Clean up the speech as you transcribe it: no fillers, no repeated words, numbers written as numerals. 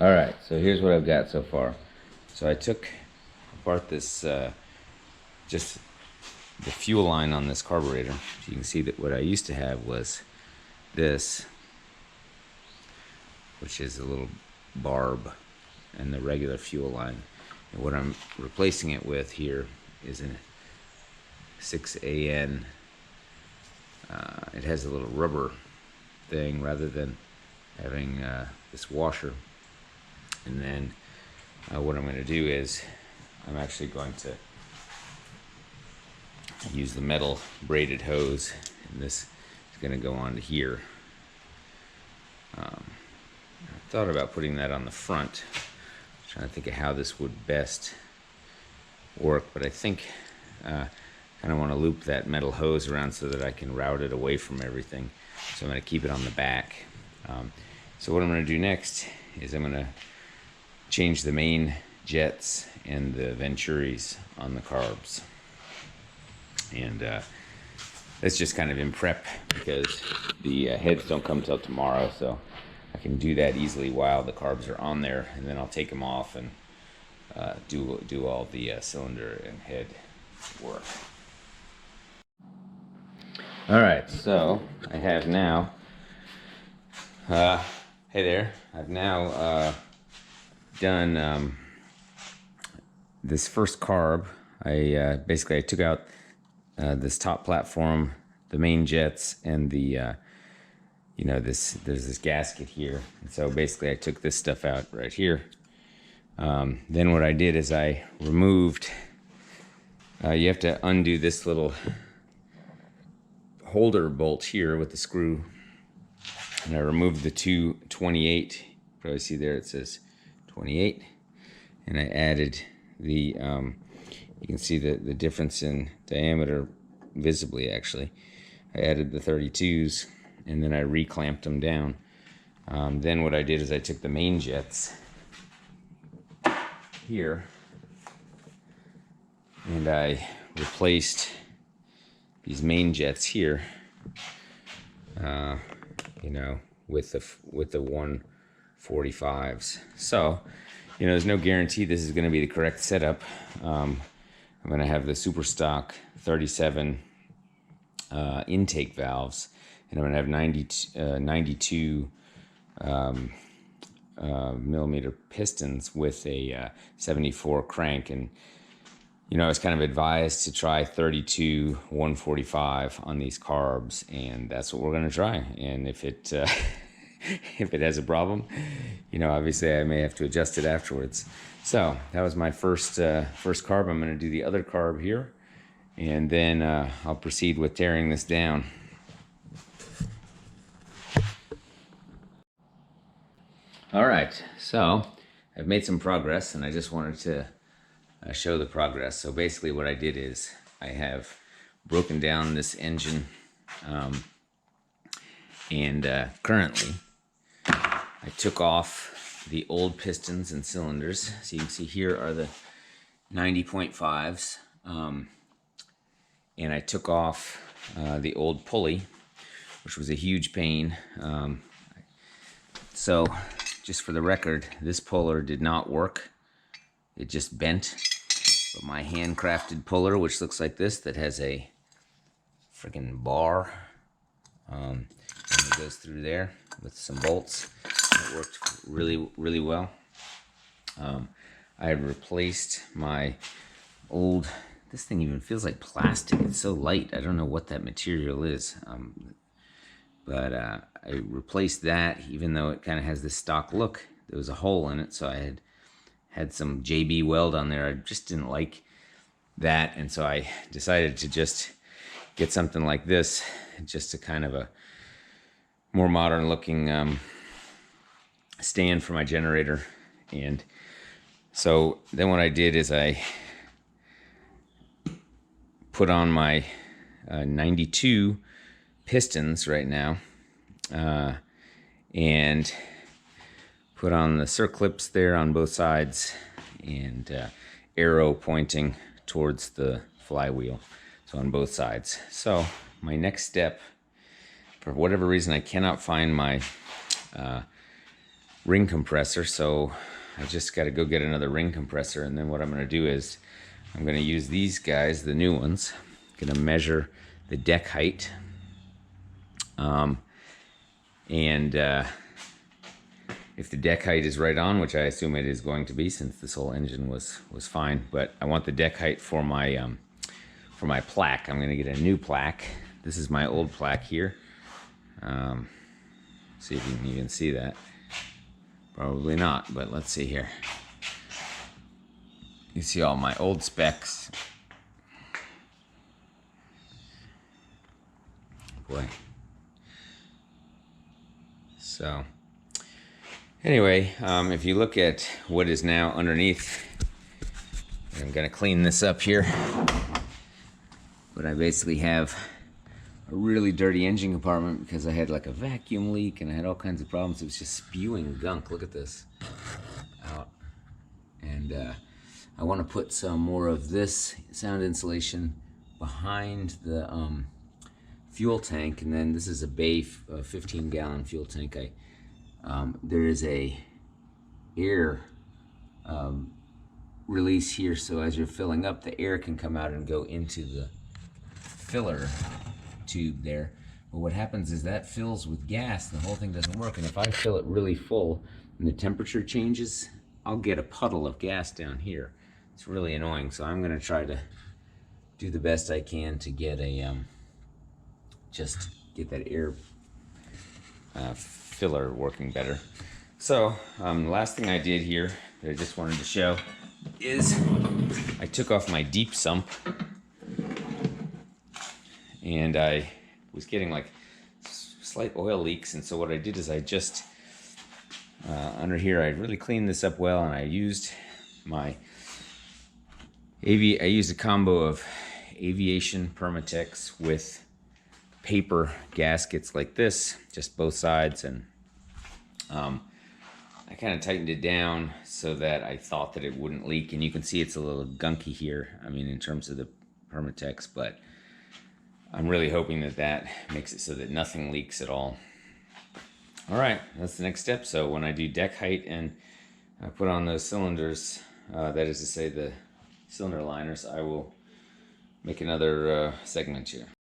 All right, so here's what I've got so far. So I took apart this, just the fuel line on this carburetor. So you can see that what I used to have was this, which is a little barb, and the regular fuel line. And what I'm replacing it with here is a 6AN. It has a little rubber thing rather than having this washer. And then what I'm going to do is I'm actually going to use the metal braided hose, and this is going to go onto here. I thought about putting that on the front. I'm trying to think of how this would best work, but I think I kind of want to loop that metal hose around so that I can route it away from everything. So I'm going to keep it on the back. So what I'm going to do next is I'm going to change the main jets and the venturis on the carbs. And that's just kind of in prep because the heads don't come till tomorrow, so I can do that easily while the carbs are on there, and then I'll take them off and do all the cylinder and head work. All right, so I have now, hey there, I've now done this first carb. I basically took out this top platform, the main jets, and the there's this gasket here. And so basically I took this stuff out right here. Then what I did is I removed, you have to undo this little holder bolt here with the screw, and I removed the two 28. Probably see there it says 28, and I added the you can see the difference in diameter visibly. Actually, I added the 32s, and then I reclamped them down. Then what I did is I took the main jets here and I replaced these main jets here, with the 145s. So, there's no guarantee this is going to be the correct setup. I'm going to have the SuperStock 37 intake valves, and I'm going to have 92 millimeter pistons with a 74 crank. And I was kind of advised to try 32 145 on these carbs, and that's what we're going to try. And if it if it has a problem, obviously I may have to adjust it afterwards. So that was my first carb. I'm going to do the other carb here, and then I'll proceed with tearing this down. All right, so I've made some progress, and I just wanted to show the progress. So basically what I did is I have broken down this engine, and currently I took off the old pistons and cylinders. So you can see here are the 90.5s, and I took off the old pulley, which was a huge pain. So just for the record, this puller did not work. It just bent. But my handcrafted puller, which looks like this, that has a freaking bar, and it goes through there with some bolts. It worked really, really well. I had replaced my old, this thing even feels like plastic. It's so light. I don't know what that material is. But I replaced that, even though it kind of has this stock look. There was a hole in it, so I had some JB weld on there. I just didn't like that, and so I decided to just get something like this, just a kind of a more modern looking stand for my generator. And so then what I did is I put on my 92 pistons right now, and put on the circlips there on both sides, and arrow pointing towards the flywheel, so on both sides. So my next step, for whatever reason I cannot find my ring compressor, so I just got to go get another ring compressor. And then what I'm going to do is I'm going to use these guys, the new ones. I'm going to measure the deck height. And if the deck height is right on, which I assume it is going to be since this whole engine was fine, but I want the deck height for my plaque. I'm going to get a new plaque. This is my old plaque here. See if you can even see that. Probably not, but let's see here. You see all my old specs. Boy. So, anyway, if you look at what is now underneath, I'm going to clean this up here. But I basically have a really dirty engine compartment because I had like a vacuum leak and I had all kinds of problems. It was just spewing gunk. Look at this out. And I want to put some more of this sound insulation behind the fuel tank, and then this is a Bay 15-gallon fuel tank. There is a air release here, so as you're filling up, the air can come out and go into the filler tube there. But what happens is that fills with gas, the whole thing doesn't work. And if I fill it really full and the temperature changes, I'll get a puddle of gas down here. It's really annoying. So I'm going to try to do the best I can to get a just get that air filler working better. So the last thing I did here that I just wanted to show is I took off my deep sump, and I was getting like slight oil leaks, and so what I did is I just under here I really cleaned this up well, and I used my I used a combo of aviation Permatex with paper gaskets like this, just both sides, and I kind of tightened it down so that I thought that it wouldn't leak. And you can see it's a little gunky here, I mean, in terms of the Permatex, but I'm really hoping that that makes it so that nothing leaks at all. All right, that's the next step. So when I do deck height and I put on those cylinders, that is to say the cylinder liners, I will make another segment here.